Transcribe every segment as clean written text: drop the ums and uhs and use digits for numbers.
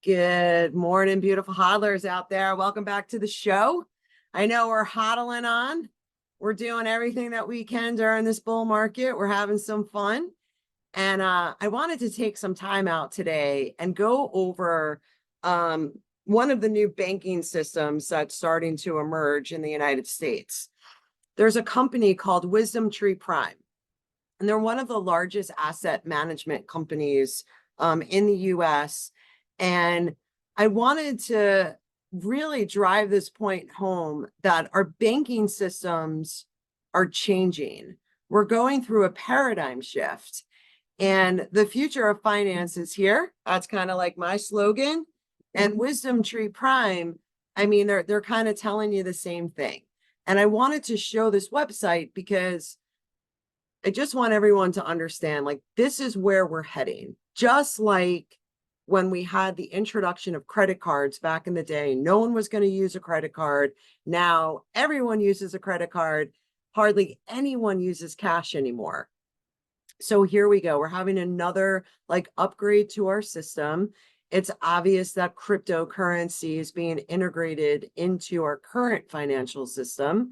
Good morning, beautiful hodlers out there. Welcome back to the show. I know we're hodling on. We're doing everything that we can during this bull market. We're having some fun. And I wanted to take some time out today and go over one of the new banking systems that's starting to emerge in the United States. There's a company called WisdomTreePrime, and they're one of the largest asset management companies in the US. And I wanted to really drive this point home that our banking systems are changing. We're going through a paradigm shift, and the future of finance is here. That's kind of like my slogan. And WisdomTreePrime, I mean, they're kind of telling you the same thing. And I wanted to show this website because I just want everyone to understand, like, this is where we're heading. Just like when we had the introduction of credit cards back in the day, no one was going to use a credit card. Now everyone uses a credit card. Hardly anyone uses cash anymore. So here we go. We're having another upgrade to our system. It's obvious that cryptocurrency is being integrated into our current financial system.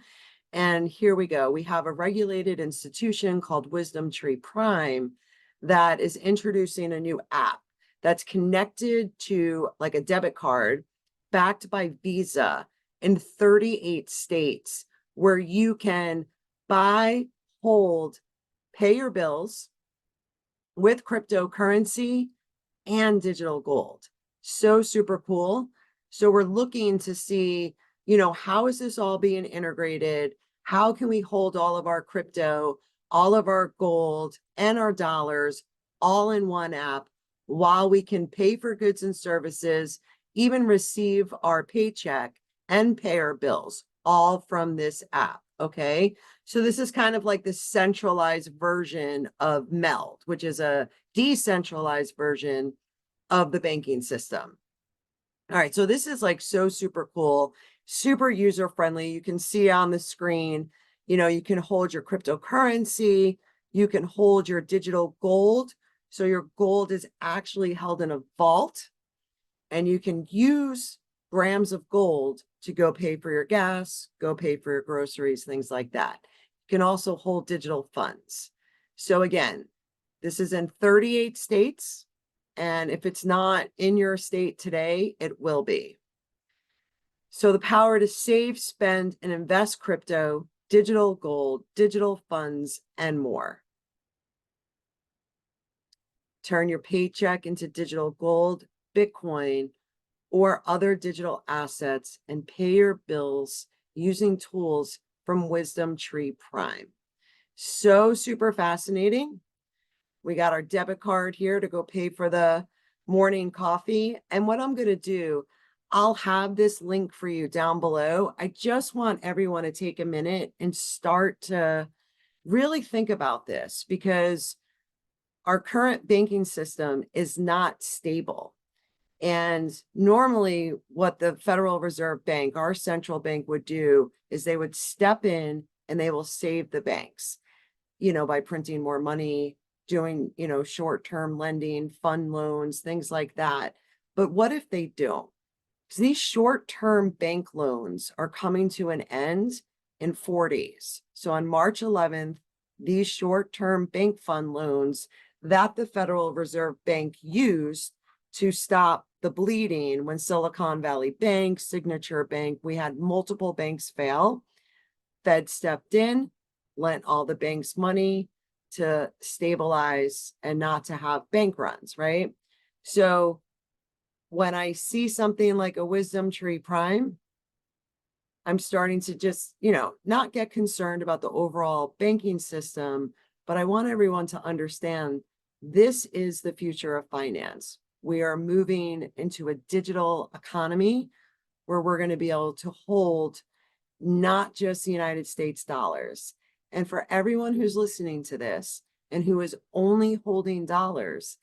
And here we go. We have a regulated institution called WisdomTreePrime that is introducing a new app that's connected to like a debit card backed by Visa in 38 states, where you can buy, hold, pay your bills with cryptocurrency and digital gold. So super cool. So we're looking to see, how is this all being integrated? How can we hold all of our crypto, all of our gold, and our dollars all in one app, while we can pay for goods and services, even receive our paycheck and pay our bills, all from this app, okay? So this is kind of like the centralized version of Meld, which is a decentralized version of the banking system. All right, so this is like so super cool, super user-friendly. You can see on the screen, you can hold your cryptocurrency, you can hold your digital gold. So your gold is actually held in a vault, and you can use grams of gold to go pay for your gas, go pay for your groceries, things like that. You can also hold digital funds. So again, this is in 38 states. And if it's not in your state today, it will be. So the power to save, spend, and invest crypto, digital gold, digital funds, and more. Turn your paycheck into digital gold, Bitcoin, or other digital assets, and pay your bills using tools from WisdomTreePrime. So super fascinating. We got our debit card here to go pay for the morning coffee. And what I'm going to do, I'll have this link for you down below. I just want everyone to take a minute and start to really think about this, because our current banking system is not stable. And normally what the Federal Reserve Bank, our central bank, would do is they would step in and they will save the banks, by printing more money, doing, short-term lending, fund loans, things like that. But what if they don't? Because these short-term bank loans are coming to an end in 4 days. So on March 11th, these short-term bank fund loans that the Federal Reserve Bank used to stop the bleeding when Silicon Valley Bank, Signature Bank, we had multiple banks fail. Fed stepped in, lent all the banks money to stabilize and not to have bank runs, right? So when I see something like a WisdomTreePrime, I'm starting to just, not get concerned about the overall banking system, but I want everyone to understand this is the future of finance. We are moving into a digital economy where we're going to be able to hold not just the United States dollars. And for everyone who's listening to this and who is only holding dollars,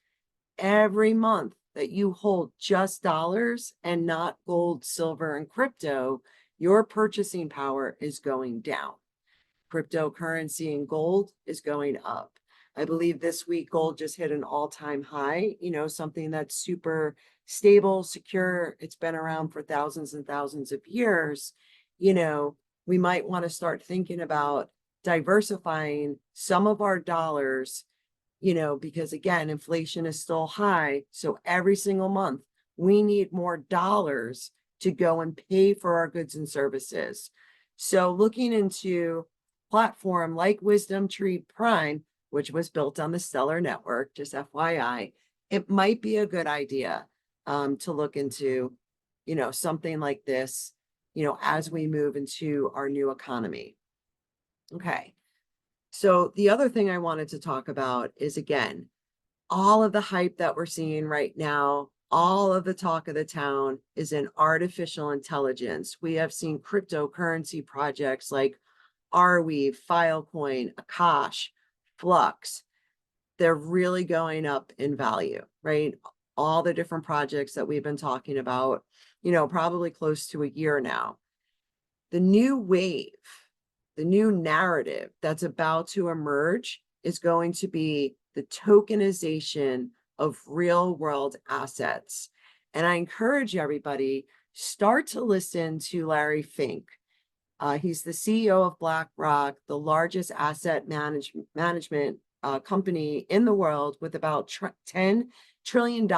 every month that you hold just dollars and not gold, silver, and crypto, your purchasing power is going down. Cryptocurrency and gold is going up. I believe this week gold just hit an all-time high, something that's super stable, secure. It's been around for thousands and thousands of years. We might want to start thinking about diversifying some of our dollars, because again, inflation is still high. So every single month, we need more dollars to go and pay for our goods and services. So looking into platform like WisdomTreePrime, which was built on the Stellar Network, just FYI, it might be a good idea to look into, something like this, as we move into our new economy. Okay. So the other thing I wanted to talk about is, again, all of the hype that we're seeing right now, all of the talk of the town is in artificial intelligence. We have seen cryptocurrency projects like Arweave, Filecoin, Akash, Flux. They're really going up in value, right? All the different projects that we've been talking about, probably close to a year now. The new wave, the new narrative that's about to emerge is going to be the tokenization of real world assets. And I encourage everybody, start to listen to Larry Fink. He's the CEO of BlackRock, the largest asset management company in the world, with about $10 trillion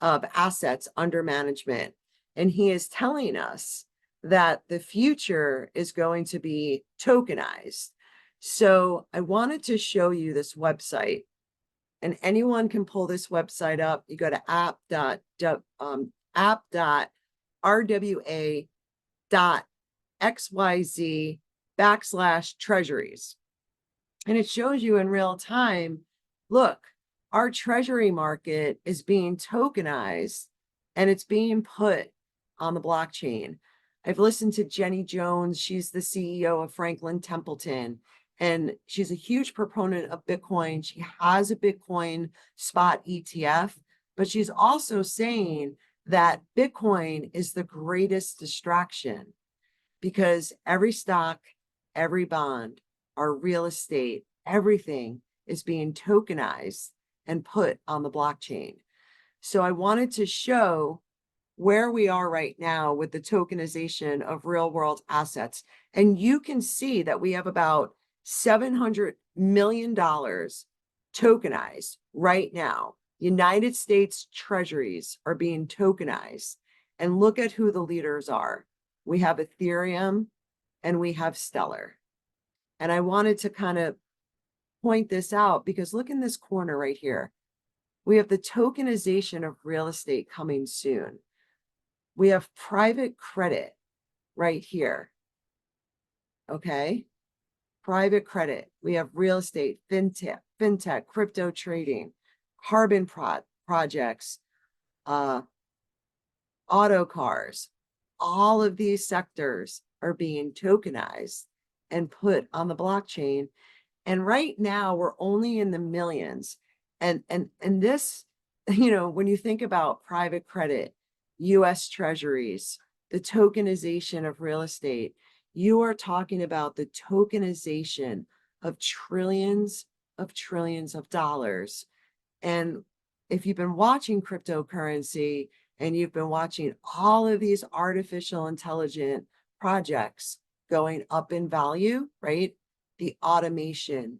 of assets under management. And he is telling us that the future is going to be tokenized. So I wanted to show you this website, and anyone can pull this website up. You go to app.rwa.xyz/treasuries. And it shows you in real time, look, our treasury market is being tokenized and it's being put on the blockchain. I've listened to Jenny Jones. She's the CEO of Franklin Templeton, and she's a huge proponent of Bitcoin. She has a Bitcoin spot ETF, but she's also saying that Bitcoin is the greatest distraction because every stock, every bond, our real estate, everything is being tokenized and put on the blockchain. So I wanted to show where we are right now with the tokenization of real world assets. And you can see that we have about $700 million tokenized right now. United States treasuries are being tokenized. And look at who the leaders are. We have Ethereum and we have Stellar. And I wanted to kind of point this out because look in this corner right here. We have the tokenization of real estate coming soon. We have private credit right here. Okay. Private credit. We have real estate, fintech, crypto trading, carbon projects, auto cars. All of these sectors are being tokenized and put on the blockchain. And right now we're only in the millions. And this, when you think about private credit, US treasuries, the tokenization of real estate, you are talking about the tokenization of trillions of dollars. And if you've been watching cryptocurrency and you've been watching all of these artificial intelligent projects going up in value, right? The automation,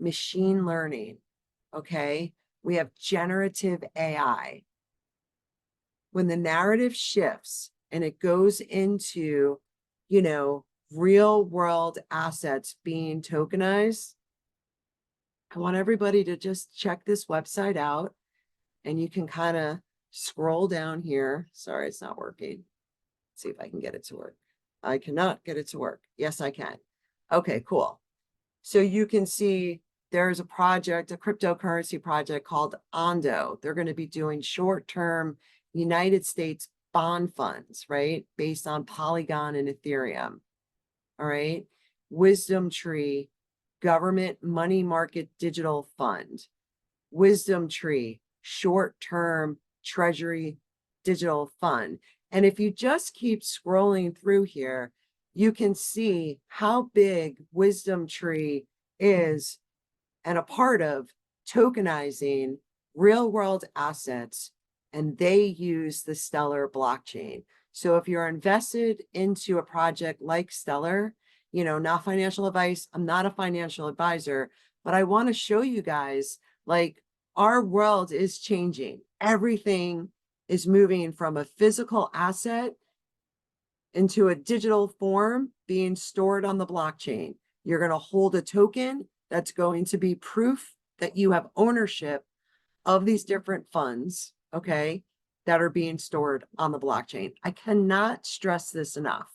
machine learning, okay? We have generative AI. When the narrative shifts and it goes into, real world assets being tokenized, I want everybody to just check this website out, and you can kind of scroll down here. Sorry, it's not working. Let's see if I can get it to work. I cannot get it to work. Yes, I can. Okay, cool. So you can see there's a project, a cryptocurrency project called Ondo. They're going to be doing short-term United States bond funds, right? Based on Polygon and Ethereum. All right. WisdomTree, government money market digital fund. WisdomTree, short-term treasury digital fund. And if you just keep scrolling through here, you can see how big WisdomTree is and a part of tokenizing real world assets, and they use the Stellar blockchain. So if you're invested into a project like Stellar, not financial advice, I'm not a financial advisor, but I want to show you guys, like, our world is changing. Everything is moving from a physical asset into a digital form being stored on the blockchain. You're going to hold a token that's going to be proof that you have ownership of these different funds, okay, that are being stored on the blockchain. I cannot stress this enough.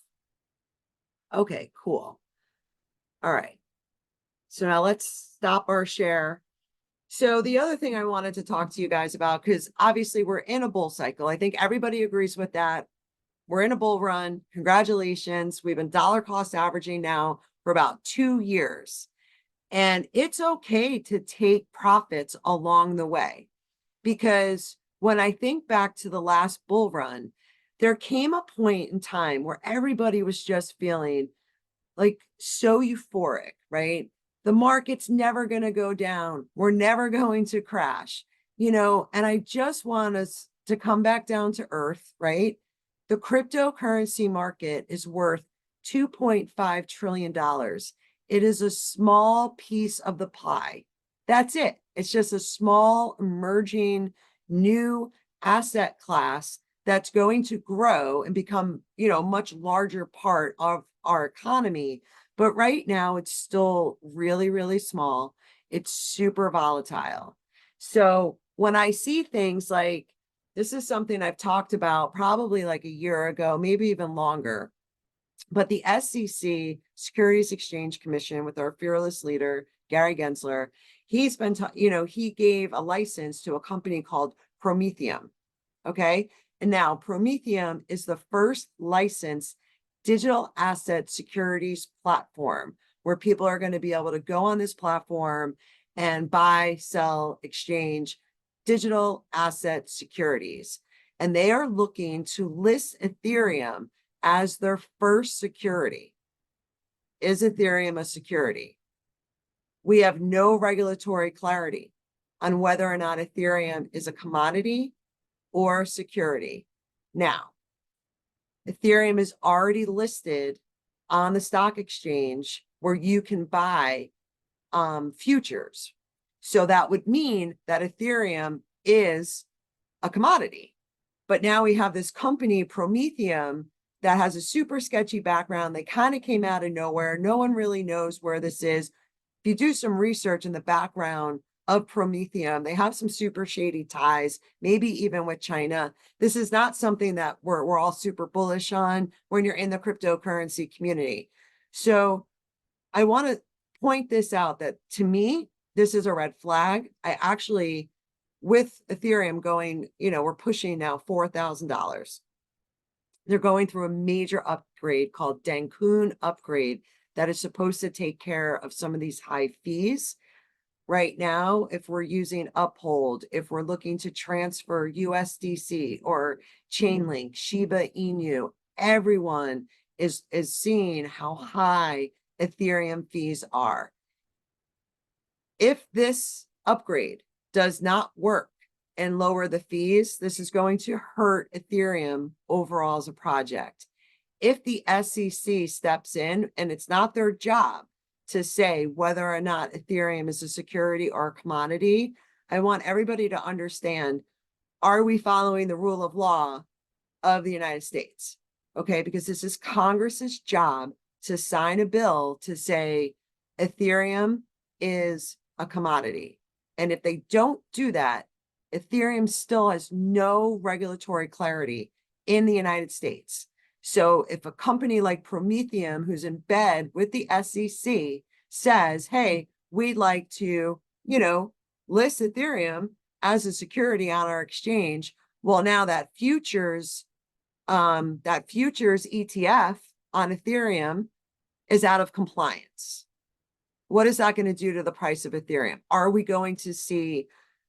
Okay, cool. All right. So now let's stop our share. So the other thing I wanted to talk to you guys about, because obviously we're in a bull cycle. I think everybody agrees with that. We're in a bull run. Congratulations. We've been dollar cost averaging now for about 2 years. And it's okay to take profits along the way, because when I think back to the last bull run, there came a point in time where everybody was just feeling like so euphoric, right? The market's never going to go down. We're never going to crash, and I just want us to come back down to earth, right? The cryptocurrency market is worth $2.5 trillion. It is a small piece of the pie. That's it. It's just a small, emerging, new asset class that's going to grow and become, a much larger part of our economy. But right now, it's still really, really small. It's super volatile. So when I see things like, this is something I've talked about probably like a year ago, maybe even longer, but the SEC, Securities Exchange Commission, with our fearless leader, Gary Gensler, he's been, he gave a license to a company called Prometheum. Okay. And now Prometheum is the first licensed digital asset securities platform where people are going to be able to go on this platform and buy, sell, exchange digital asset securities. And they are looking to list Ethereum as their first security. Is Ethereum a security? We have no regulatory clarity on whether or not Ethereum is a commodity or security. Now, Ethereum is already listed on the stock exchange where you can buy futures. So that would mean that Ethereum is a commodity. But now we have this company, Prometheum, that has a super sketchy background. They kind of came out of nowhere. No one really knows where this is. If you do some research in the background of Prometheum, they have some super shady ties, maybe even with China. This is not something that we're all super bullish on when you're in the cryptocurrency community. So I want to point this out, that to me, this is a red flag. I actually, with Ethereum going, we're pushing now $4,000. They're going through a major upgrade called Dankun upgrade that is supposed to take care of some of these high fees. Right now, if we're using Uphold, if we're looking to transfer USDC or Chainlink, Shiba Inu, everyone is seeing how high Ethereum fees are. If this upgrade does not work and lower the fees, this is going to hurt Ethereum overall as a project. If the SEC steps in, and it's not their job to say whether or not Ethereum is a security or a commodity, I want everybody to understand, are we following the rule of law of the United States? Okay, because this is Congress's job to sign a bill to say Ethereum is a commodity. And if they don't do that, Ethereum still has no regulatory clarity in the United States. So if a company like Prometheum, who's in bed with the SEC, says, hey, we'd like to, list Ethereum as a security on our exchange, well, now that futures ETF on Ethereum is out of compliance. What is that going to do to the price of Ethereum? Are we going to see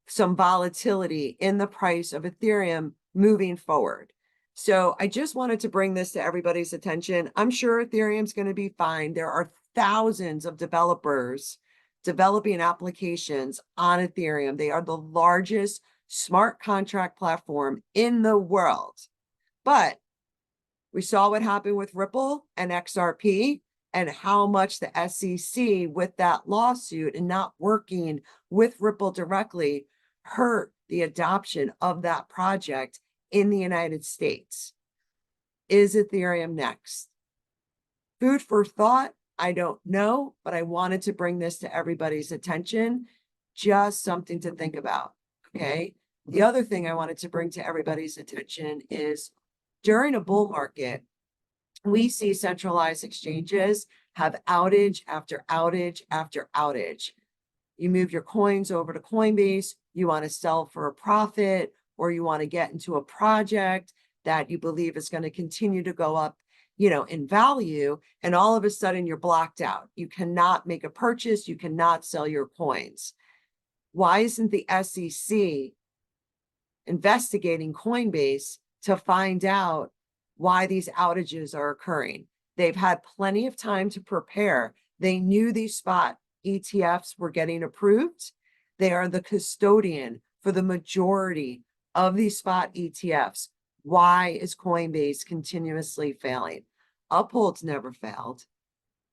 some volatility in the price of Ethereum moving forward? So I just wanted to bring this to everybody's attention. I'm sure Ethereum's going to be fine. There are thousands of developers developing applications on Ethereum. They are the largest smart contract platform in the world. But we saw what happened with Ripple and XRP and how much the SEC, with that lawsuit and not working with Ripple directly, hurt the adoption of that project in the United States. Is Ethereum next? Food for thought. I don't know, but I wanted to bring this to everybody's attention. Just something to think about, okay? The other thing I wanted to bring to everybody's attention is during a bull market, we see centralized exchanges have outage after outage after outage. You move your coins over to Coinbase, you want to sell for a profit, or you want to get into a project that you believe is going to continue to go up, in value, and all of a sudden you're blocked out. You cannot make a purchase, you cannot sell your coins. Why isn't the SEC investigating Coinbase to find out why these outages are occurring? They've had plenty of time to prepare. They knew these spot ETFs were getting approved. They are the custodian for the majority of these spot ETFs. Why is Coinbase continuously failing? Uphold's never failed.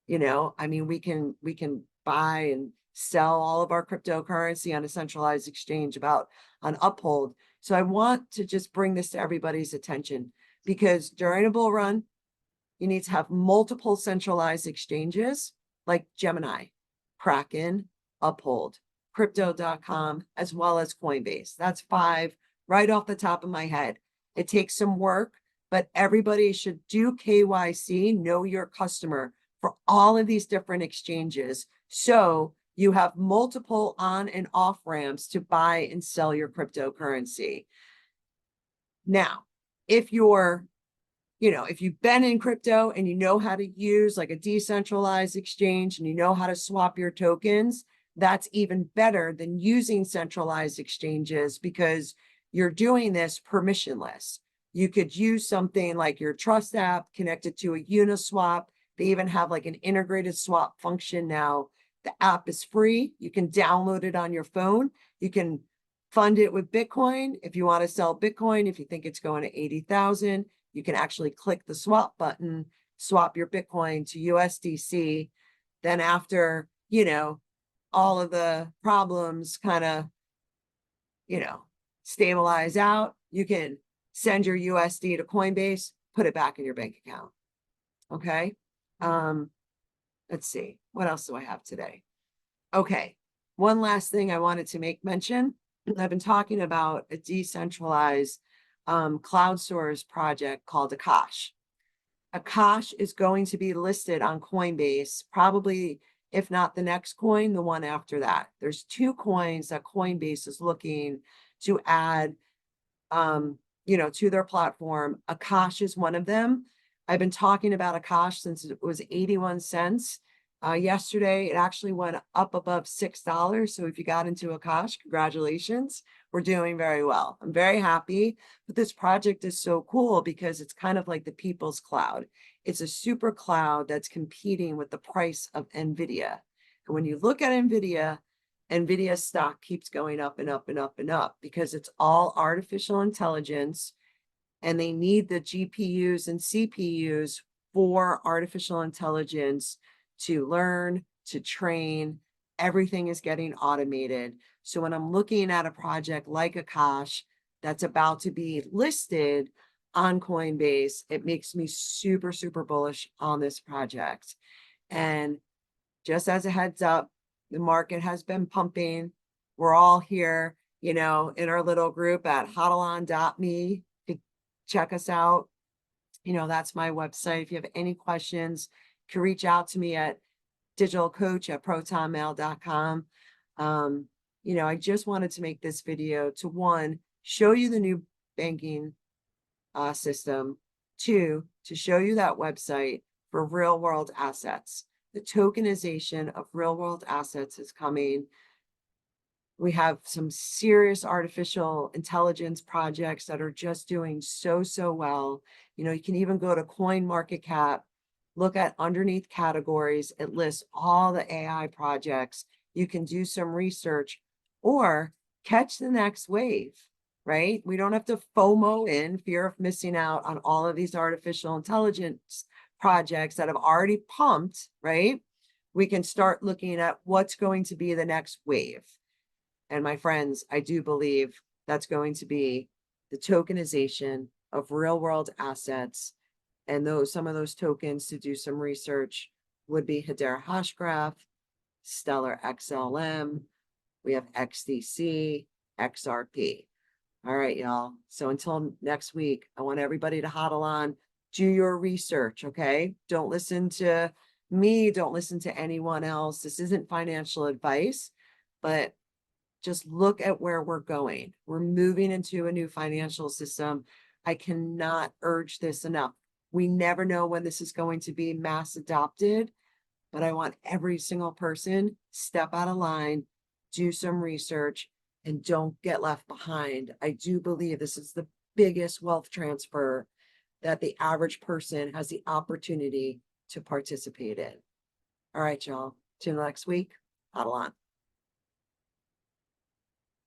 We can buy and sell all of our cryptocurrency on a centralized exchange on Uphold. So I want to just bring this to everybody's attention, because during a bull run, you need to have multiple centralized exchanges like Gemini, Kraken, Uphold, Crypto.com, as well as Coinbase. That's 5 right off the top of my head. It takes some work, but everybody should do KYC, know your customer, for all of these different exchanges. So you have multiple on and off ramps to buy and sell your cryptocurrency. Now, if you've been in crypto and you know how to use like a decentralized exchange and you know how to swap your tokens, that's even better than using centralized exchanges, because you're doing this permissionless. You could use something like your Trust app connected to a Uniswap. They even have like an integrated swap function now. The app is free. You can download it on your phone. You can fund it with Bitcoin. If you want to sell Bitcoin, if you think it's going to 80,000, you can actually click the swap button, swap your Bitcoin to USDC. Then after, all of the problems kind of, stabilize out, you can send your USD to Coinbase, put it back in your bank account. Okay. Let's see. What else do I have today? Okay. One last thing I wanted to make mention. I've been talking about a decentralized cloud source project called Akash. Akash is going to be listed on Coinbase, probably, if not the next coin, the one after that. There's 2 coins that Coinbase is looking to add, to their platform. Akash is one of them. I've been talking about Akash since it was 81 cents. Yesterday, it actually went up above $6. So if you got into Akash, congratulations. We're doing very well. I'm very happy. But this project is so cool because it's kind of like the people's cloud. It's a super cloud that's competing with the price of NVIDIA. And when you look at NVIDIA stock keeps going up and up and up and up because it's all artificial intelligence, and they need the GPUs and CPUs for artificial intelligence to learn, to train. Everything is getting automated. So when I'm looking at a project like Akash that's about to be listed on Coinbase, it makes me super, super bullish on this project. And just as a heads up, the market has been pumping. We're all here, in our little group at hodlon.me. You can check us out. That's my website. If you have any questions, you can reach out to me at digitalcoach@protonmail.com. I just wanted to make this video to, 1, show you the new banking system, 2, to show you that website for real world assets. The tokenization of real world assets is coming. We have some serious artificial intelligence projects that are just doing so well. You can even go to CoinMarketCap, look at underneath categories. It lists all the AI projects You can do some research or catch the next wave, right? We don't have to FOMO in fear of missing out on all of these artificial intelligence projects that have already pumped, right? We can start looking at what's going to be the next wave. And my friends, I do believe that's going to be the tokenization of real world assets. And some of those tokens to do some research would be Hedera Hashgraph, Stellar XLM, we have XDC, XRP. All right, y'all. So until next week, I want everybody to hodl on, do your research, okay? Don't listen to me. Don't listen to anyone else. This isn't financial advice, but just look at where we're going. We're moving into a new financial system. I cannot urge this enough. We never know when this is going to be mass adopted, but I want every single person step out of line, do some research, and don't get left behind. I do believe this is the biggest wealth transfer that the average person has the opportunity to participate in. All right, y'all. Till next week. Hodl on.